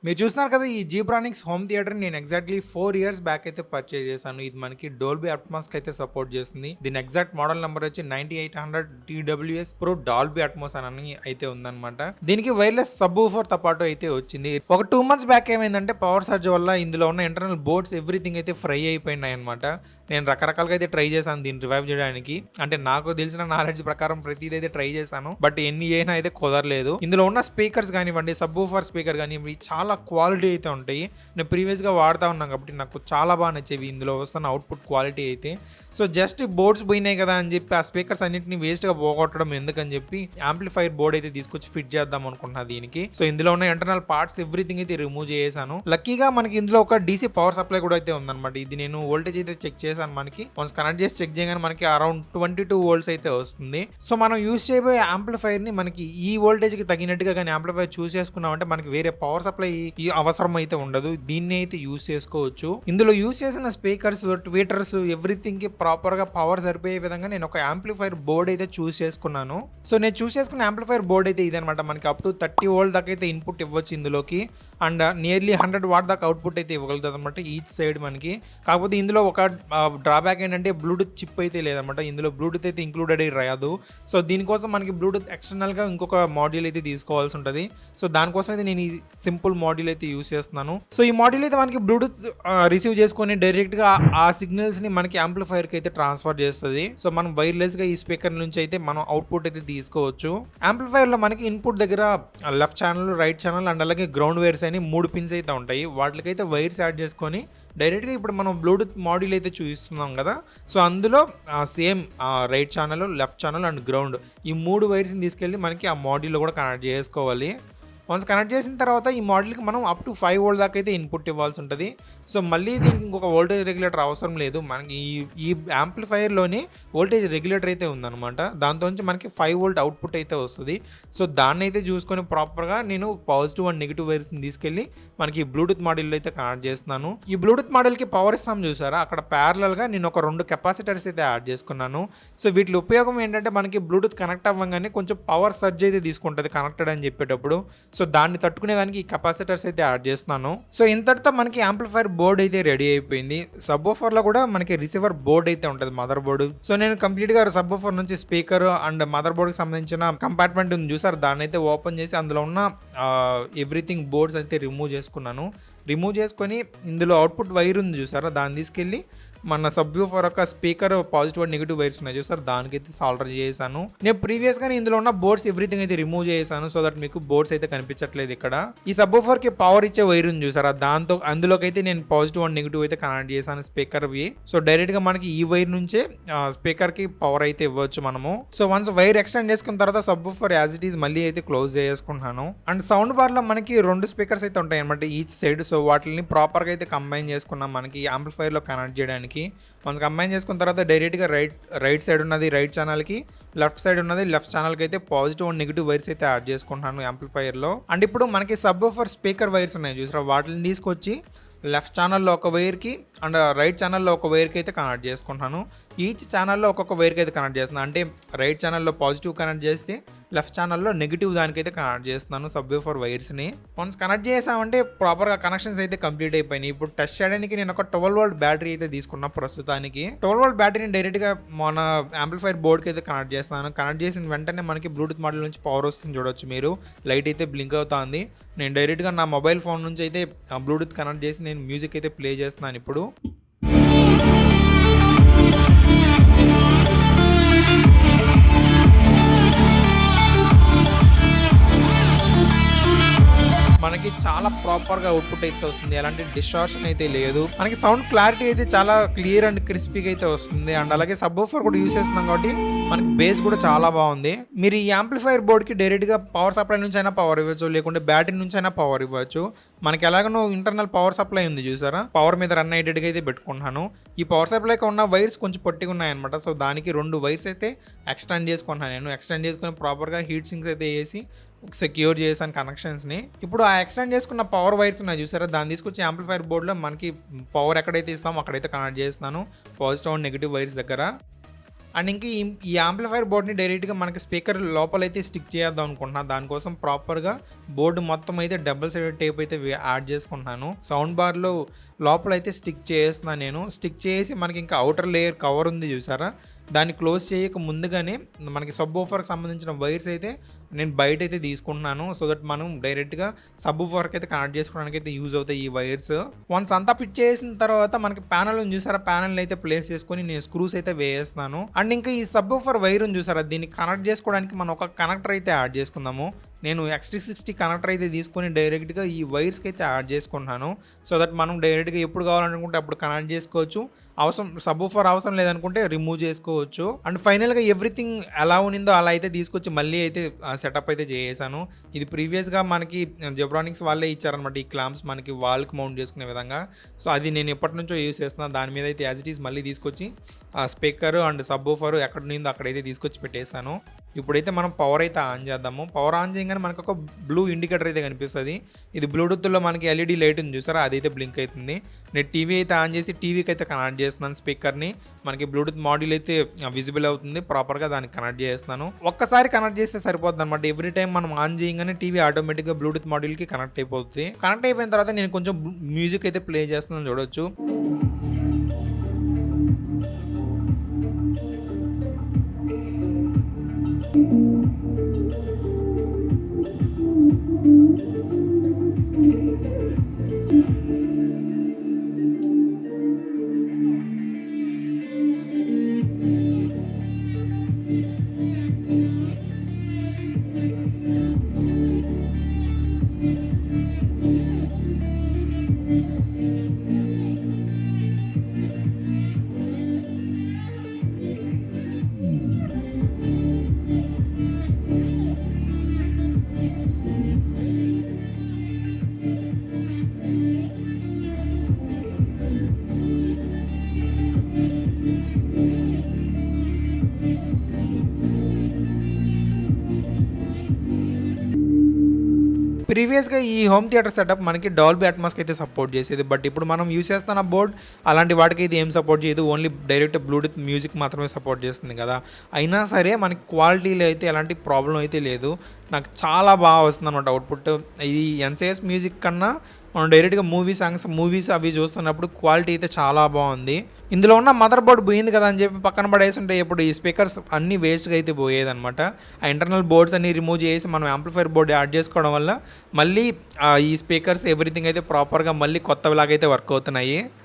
మీరు చూస్తున్నారు కదా ఈ జీబ్రానిక్స్ హోమ్ థియేటర్ నేను ఎగ్జాక్ట్లీ 4 ఇయర్స్ బ్యాక్ అయితే పర్చేజ్ చేశాను. ఇది మనకి డోల్బీ అట్మాస్ కి అయితే సపోర్ట్ చేస్తుంది. దీని ఎగ్జాక్ట్ మోడల్ నెంబర్ వచ్చి 9800 TWS Pro డాల్బీ అట్మాస్ అని అయితే ఉందన్నమాట. దీనికి వైర్లెస్ సబ్ ఊఫర్ తో పాటు అయితే వచ్చింది. ఒక 2 months బ్యాక్ ఏమైందంటే పవర్ సర్జ్ వల్ల ఇందులో ఉన్న ఇంటర్నల్ బోర్డ్స్ ఎవ్రీథింగ్ అయితే ఫ్రై అయిపోయినాయి అనమాట. నేను రకరకాలుగా అయితే ట్రై చేశాను దీన్ని రివైవ్ చేయడానికి. అంటే నాకు తెలిసిన నాలెడ్జ్ ప్రకారం ప్రతిదీ అయితే ట్రై చేశాను. బట్ ఎన్ని అయినా అయితే కుదరలేదు. ఇందులో ఉన్న స్పీకర్స్ కానివ్వండి, సబ్ ఊఫర్ స్పీకర్ కానివ్వండి చాలా క్వాలిటీ అయితే ఉంటాయి. నేను ప్రీవియస్గా వాడుతూ ఉన్నాను కాబట్టి నాకు చాలా బాగా నచ్చేవి ఇందులో వస్తున్న అవుట్పుట్ క్వాలిటీ అయితే. సో జస్ట్ బోర్డ్స్ పోయినాయి కదా అని చెప్పి ఆ స్పీకర్స్ అన్నింటినీ వేస్ట్గా పోగొట్టడం ఎందుకని చెప్పి యాంప్లిఫైర్ బోర్డ్ అయితే తీసుకొచ్చి ఫిట్ చేద్దాం అనుకుంటున్నా దీనికి. సో ఇందులో ఉన్న ఇంటర్నల్ పార్ట్స్ ఎవ్రీథింగ్ అయితే రిమూవ్ చేసాను. లక్కీగా మనకి ఇందులో ఒక డీసీ పవర్ సప్లై కూడా అయితే ఉందన్నమాట. ఇది నేను వోల్టేజ్ అయితే చెక్ చేశాను. మనకి వన్స్ కనెక్ట్ చేసి చెక్ చేయగానే మనకి అరౌండ్ 22 volts అయితే వస్తుంది. సో మనం యూజ్ చేయబోయే యాంప్లిఫైర్ ని మనకి ఈ వోల్టేజ్ కి తగినట్టుగా కానీ యాంప్లిఫైర్ చూస్ చేసుకున్నామంటే మనకి వేరే పవర్ సప్లై అవసరం అయితే ఉండదు. దీన్ని అయితే యూజ్ చేసుకోవచ్చు. ఇందులో యూజ్ చేసిన స్పీకర్స్, ట్వీటర్స్ ఎవ్రీథింగ్ కి ప్రాపర్ గా పవర్ సరిపోయే విధంగా నేను ఒక యాంప్లిఫైర్ బోర్డ్ అయితే చూస్ చేసుకున్నాను. సో నేను చూస్ చేసుకున్న యాంప్లిఫైర్ బోర్డ్ అయితే ఇదనమాట. మనకి అప్ టు 30 volt దాకా అయితే ఇన్పుట్ ఇవ్వచ్చు ఇందులోకి. అండ్ నియర్లీ 100 watt దాకా అవుట్పుట్ అయితే ఇవ్వగలుగుతుంది అనమాట ఈచ్ సైడ్ మనకి. కాకపోతే ఇందులో ఒక డ్రాబ్యాక్ ఏంటంటే బ్లూటూత్ చిప్ అయితే లేదనమాట. ఇందులో బ్లూటూత్ అయితే ఇంక్లూడెడ్ అయ్యి రాదు. సో దీనికోసం మనకి బ్లూటూత్ ఎక్స్టర్నల్గా ఇంకొక మాడ్యూల్ అయితే తీసుకోవాల్సి ఉంటుంది. సో దానికోసం అయితే నేను ఈ సింపుల్ మాడ్యూల్ అయితే యూస్ చేస్తున్నాను. సో ఈ మాడ్యూల్ అయితే మనకి బ్లూటూత్ రిసీవ్ చేసుకొని డైరెక్ట్గా ఆ సిగ్నల్స్ని మనకి యాంప్లిఫైర్కి అయితే ట్రాన్స్ఫర్ చేస్తుంది. సో మనం వైర్లెస్గా ఈ స్పీకర్ నుంచి అయితే మనం అవుట్పుట్ అయితే తీసుకోవచ్చు. యాంప్లిఫైర్లో మనకి ఇన్పుట్ దగ్గర left channel, right channel and అలాగే గ్రౌండ్ వైర్స్ అని 3 పిన్స్ అయితే ఉంటాయి. వాటికైతే వైర్స్ యాడ్ చేసుకొని డైరెక్ట్గా ఇప్పుడు మనం బ్లూటూత్ మాడ్యూల్ అయితే చూపిస్తున్నాం కదా. సో అందులో same right channel, left channel and ground ఈ 3 వైర్స్ని తీసుకెళ్ళి మనకి ఆ మాడ్యూల్లో కూడా కనెక్ట్ చేసుకోవాలి. వన్స్ కనెక్ట్ చేసిన తర్వాత ఈ మోడల్కి మనం అప్ టు 5 volt దాకా అయితే ఇన్పుట్ ఇవ్వాల్సి ఉంటుంది. సో మళ్ళీ దీనికి ఇంకొక వోల్టేజ్ రెగ్యులేటర్ అవసరం లేదు. మనకి ఈ యాంప్లిఫైర్లోని వోల్టేజ్ రెగ్యులేటర్ అయితే ఉందన్నమాట. దాంతో నుంచి మనకి 5 volt అవుట్పుట్ అయితే వస్తుంది. సో దాన్ని అయితే చూసుకొని ప్రాపర్గా నేను పాజిటివ్ అండ్ నెగిటివ్ వైర్స్ని తీసుకెళ్ళి మనకి బ్లూటూత్ మాడ్యూల్లో అయితే కనెక్ట్ చేస్తున్నాను. ఈ బ్లూటూత్ మాడ్యూల్కి పవర్ ఇస్తాం చూసారా, అక్కడ ప్యారలల్గా నేను ఒక 2 కెపాసిటర్స్ అయితే యాడ్ చేసుకున్నాను. సో వీటి ఉపయోగం ఏంటంటే మనకి బ్లూటూత్ కనెక్ట్ అవ్వగానే కొంచెం పవర్ సర్జ్ అయితే తీసుకుంటుంది కనెక్టెడ్ అని చెప్పేటప్పుడు. సో దాన్ని తట్టుకునేదానికి ఈ కెపాసిటర్స్ అయితే యాడ్ చేస్తున్నాను. సో ఇంతటితో మనకి యాంప్లిఫైర్ బోర్డ్ అయితే రెడీ అయిపోయింది. సబ్ ఊఫర్లో కూడా మనకి రిసీవర్ బోర్డ్ అయితే ఉంటుంది, మదర్ బోర్డు. సో నేను కంప్లీట్గా సబ్ ఊఫర్ నుంచి స్పీకర్ అండ్ మదర్ బోర్డ్కి సంబంధించిన కంపార్ట్మెంట్ ఉంది చూసారు, దాన్ని అయితే ఓపెన్ చేసి అందులో ఉన్న ఎవ్రీథింగ్ బోర్డ్స్ అయితే రిమూవ్ చేసుకున్నాను. రిమూవ్ చేసుకొని ఇందులో అవుట్పుట్ వైర్ ఉంది చూసారా, దాన్ని తీసుకెళ్ళి మన సబ్ ఊఫర్ యొక్క speaker positive and negative wires ఉన్నాయి చూసారు, దానికైతే సాల్డర్ చేశాను. నేను ప్రీవియస్గానే ఇందులో ఉన్న బోర్డ్స్ ఎవ్రీథింగ్ అయితే రిమూవ్ చేశాను. సో దట్ మీకు బోర్డ్స్ అయితే కనిపించట్లేదు ఇక్కడ. ఈ సబ్ ఊఫర్కి పవర్ ఇచ్చే వైర్ ఉంది చూసారా, అందులోకి అయితే నేను పాజిటివ్ అండ్ నెగిటివ్ అయితే కనెక్ట్ చేశాను స్పీకర్వి. సో డైరెక్ట్గా మనకి ఈ వైర్ నుంచే స్పీకర్కి పవర్ అయితే ఇవ్వచ్చు మనము. సో వన్స్ వైర్ ఎక్స్టెండ్ చేసుకున్న తర్వాత sub woofer as it is మళ్ళీ అయితే క్లోజ్ చేసుకుంటున్నాను. అండ్ సౌండ్ బార్లో మనకి 2 స్పీకర్స్ అయితే ఉంటాయి అనమాట ఈచ్ సైడ్. సో వాటిని ప్రాపర్గా అయితే కంబైన్ చేసుకున్నాం మనకి యాంప్లిఫైర్లో కనెక్ట్ చేయడానికి. మనం కంబైన్ చేసుకున్న తర్వాత డైరెక్ట్గా రైట్ సైడ్ ఉన్నది రైట్ ఛానల్కి, లెఫ్ట్ సైడ్ ఉన్నది లెఫ్ట్ ఛానల్కి అయితే పాజిటివ్ అండ్ నెగిటివ్ వైర్స్ అయితే యాడ్ చేసుకుంటున్నాను యాంప్లిఫైర్లో. అండ్ ఇప్పుడు మనకి సబ్ ఊఫర్ స్పీకర్ వైర్స్ ఉన్నాయి చూసారా, వాటిని తీసుకొచ్చి లెఫ్ట్ ఛానల్లో ఒక వైర్కి అండ్ రైట్ ఛానల్లో ఒక వైర్కి అయితే కనెక్ట్ చేసుకుంటున్నాను. ఈచ్ ఛానల్లో ఒక్కొక్క వైర్కి అయితే కనెక్ట్ చేస్తున్నాను. అంటే రైట్ ఛానల్లో పాజిటివ్ కనెక్ట్ చేస్తే లెఫ్ట్ ఛానల్లో నెగిటివ్ దానికైతే కనెక్ట్ చేస్తున్నాను సబ్ ఊఫర్ వైర్స్ని. వన్స్ కనెక్ట్ చేసామంటే ప్రాపర్గా కనెక్షన్స్ అయితే కంప్లీట్ అయిపోయినాయి. ఇప్పుడు టెస్ట్ చేయడానికి నేను ఒక 12 volt బ్యాటరీ అయితే తీసుకున్నా ప్రస్తుతానికి. 12 volt బ్యాటరీని డైరెక్ట్గా మన యాంప్లిఫైర్ బోర్డ్కి అయితే కనెక్ట్ చేస్తున్నాను. కనెక్ట్ చేసిన వెంటనే మనకి బ్లూటూత్ మోడల్ నుంచి పవర్ వస్తుంది చూడొచ్చు మీరు, లైట్ అయితే బ్లింక్ అవుతుంది. నేను డైరెక్ట్గా నా మొబైల్ ఫోన్ నుంచి అయితే బ్లూటూత్ కనెక్ట్ చేసి నేను మ్యూజిక్ అయితే ప్లే చేస్తున్నాను ఇప్పుడు. మనకి చాలా ప్రాపర్గా అవుట్పుట్ అయితే వస్తుంది, ఎలాంటి డిస్టార్షన్ అయితే లేదు. మనకి సౌండ్ క్లారిటీ అయితే చాలా క్లియర్ అండ్ క్రిస్పీగా అయితే వస్తుంది. అండ్ అలాగే సబ్ ఊఫర్ కూడా యూస్ చేస్తున్నాం కాబట్టి మనకి బేస్ కూడా చాలా బాగుంది. మీరు ఈ యాంప్లిఫైర్ బోర్డ్కి డైరెక్ట్గా పవర్ సప్లై నుంచి అయినా పవర్ ఇవ్వచ్చు, లేకుంటే బ్యాటరీ నుంచి అయినా పవర్ ఇవ్వచ్చు. మనకి ఎలాగనో ఇంటర్నల్ పవర్ సప్లై ఉంది చూసారా, పవర్ మీద రన్ అయ్యేటట్టుగా అయితే పెట్టుకుంటున్నాను. ఈ పవర్ సప్లైకి ఉన్న వైర్స్ కొంచెం పొట్టిగా ఉన్నాయన్నమాట. సో దానికి 2 వైర్స్ అయితే ఎక్స్టెండ్ చేసుకుంటున్నాను. నేను ఎక్స్టెండ్ చేసుకుని ప్రాపర్గా హీట్ సింక్స్ అయితే వేసి సెక్యూర్ చేశాను కనెక్షన్స్ని. ఇప్పుడు ఆ ఎక్స్టెండ్ చేసుకున్న పవర్ వైర్స్ ఉన్నాయి చూసారా, దాన్ని తీసుకొచ్చి యాంప్లిఫైర్ బోర్డ్లో మనకి పవర్ ఎక్కడైతే ఇస్తామో అక్కడైతే కనెక్ట్ చేస్తున్నాను పాజిటివ్ అండ్ నెగిటివ్ వైర్స్ దగ్గర. అండ్ ఇంకా ఈ యాంప్లిఫైర్ బోర్డ్ని డైరెక్ట్గా మనకి స్పీకర్ లోపలైతే స్టిక్ చేద్దాం అనుకుంటున్నా. దానికోసం ప్రాపర్గా బోర్డు మొత్తం అయితే డబుల్ సైడెడ్ టేప్ అయితే యాడ్ చేసుకుంటున్నాను. సౌండ్ బార్లో లోపలైతే స్టిక్ చేస్తున్నాను నేను. స్టిక్ చేసి మనకి ఇంకా అవుటర్ లేయర్ కవర్ ఉంది చూసారా, దాన్ని క్లోజ్ చేయక ముందుగానే మనకి సబ్ ఊఫర్కి సంబంధించిన వైర్స్ అయితే నేను బయట అయితే తీసుకుంటున్నాను. సో దట్ మనం డైరెక్ట్గా సబ్ ఊఫర్కి అయితే కనెక్ట్ చేసుకోవడానికి అయితే యూజ్ అవుతాయి ఈ వైర్స్. వన్స్ అంతా ఫిట్ చేసిన తర్వాత మనకి ప్యానల్ చూసారా, ప్యానల్ అయితే ప్లేస్ చేసుకొని నేను స్క్రూస్ అయితే వేస్తున్నాను. అండ్ ఇంకా ఈ సబ్ ఊఫర్ వైర్ చూసారా, దీన్ని కనెక్ట్ చేసుకోవడానికి మనం ఒక కనెక్టర్ అయితే యాడ్ చేసుకుందాము. నేను X360 కనెక్టర్ అయితే తీసుకొని డైరెక్ట్గా ఈ వైర్స్కి అయితే యాడ్ చేసుకుంటున్నాను. సో దట్ మనం డైరెక్ట్గా ఎప్పుడు కావాలనుకుంటే అప్పుడు కనెక్ట్ చేసుకోవచ్చు. సబ్ ఊఫర్ అవసరం లేదనుకుంటే రిమూవ్ చేసుకోవచ్చు. అండ్ ఫైనల్గా ఎవ్రీథింగ్ ఎలా ఉన్నిందో అలా అయితే తీసుకొచ్చి మళ్ళీ అయితే సెటప్ అయితే చేసాను. ఇది ప్రీవియస్గా మనకి జెబ్రానిక్స్ వాళ్ళే ఇచ్చారనమాట ఈ క్లాంప్స్ మనకి వాల్కి మౌంట్ చేసుకునే విధంగా. సో అది నేను ఎప్పటి నుంచో యూస్ చేస్తున్నాను. దాని మీద అయితే యాజ్ ఇట్ ఈస్ మళ్ళీ తీసుకొచ్చి స్పీకర్ అండ్ సబ్ ఊఫర్ ఎక్కడ ఉన్నిందో అక్కడైతే తీసుకొచ్చి పెట్టేశాను. ఇప్పుడైతే మనం పవర్ అయితే ఆన్ చేద్దాము. పవర్ ఆన్ చేయగానే మనకు ఒక బ్లూ ఇండికేటర్ అయితే కనిపిస్తుంది. ఇది బ్లూటూత్లో మనకి ఎల్ఈడి లైట్ ఉంది చూసారా, అదైతే బ్లింక్ అవుతుంది. నేను టీవీ అయితే ఆన్ చేసి టీవీకి అయితే కనెక్ట్ చేస్తున్నాను స్పీకర్ని. మనకి బ్లూటూత్ మాడ్యూల్ అయితే విజిబుల్ అవుతుంది, ప్రాపర్గా దానికి కనెక్ట్ చేస్తున్నాను. ఒక్కసారి కనెక్ట్ చేస్తే సరిపోతుంది అనమాట. ఎవ్రీ టైం మనం ఆన్ చేయగానే టీవీ ఆటోమేటిక్గా బ్లూటూత్ మాడ్యూల్కి కనెక్ట్ అయిపోతుంది. కనెక్ట్ అయిపోయిన తర్వాత నేను కొంచెం మ్యూజిక్ అయితే ప్లే చేస్తున్నాను చూడొచ్చు. ప్రీవియస్గా ఈ హోమ్ థియేటర్ సెటప్ మనకి డాల్బీ అట్మాస్కి అయితే సపోర్ట్ చేసేది. బట్ ఇప్పుడు మనం యూస్ చేస్తున్న బోర్డ్ అలాంటి వాటికి ఇది ఏం సపోర్ట్ చేయదు. ఓన్లీ డైరెక్ట్ బ్లూటూత్ మ్యూజిక్ మాత్రమే సపోర్ట్ చేస్తుంది కదా. అయినా సరే మనకి క్వాలిటీలో అయితే ఎలాంటి ప్రాబ్లం అయితే లేదు. నాకు చాలా బాగా వస్తుంది అనమాట అవుట్పుట్. ఇది ఎన్సిఎస్ మ్యూజిక్ కన్నా మనం డైరెక్ట్గా మూవీస్ అవి చూస్తున్నప్పుడు క్వాలిటీ అయితే చాలా బాగుంది. ఇందులో ఉన్న మదర్ బోర్డ్ పోయింది కదా అని చెప్పి పక్కన పడేస్తుంటే ఇప్పుడు ఈ స్పీకర్స్ అన్నీ వేస్ట్గా అయితే పోయేదన్నమాట. ఆ ఇంటర్నల్ బోర్డ్స్ అన్ని రిమూవ్ చేసి మనం యాంప్లిఫైర్ బోర్డ్ యాడ్ చేసుకోవడం వల్ల మళ్ళీ ఈ స్పీకర్స్ ఎవ్రీథింగ్ అయితే ప్రాపర్గా మళ్ళీ కొత్తలాగైతే వర్క్ అవుతున్నాయి.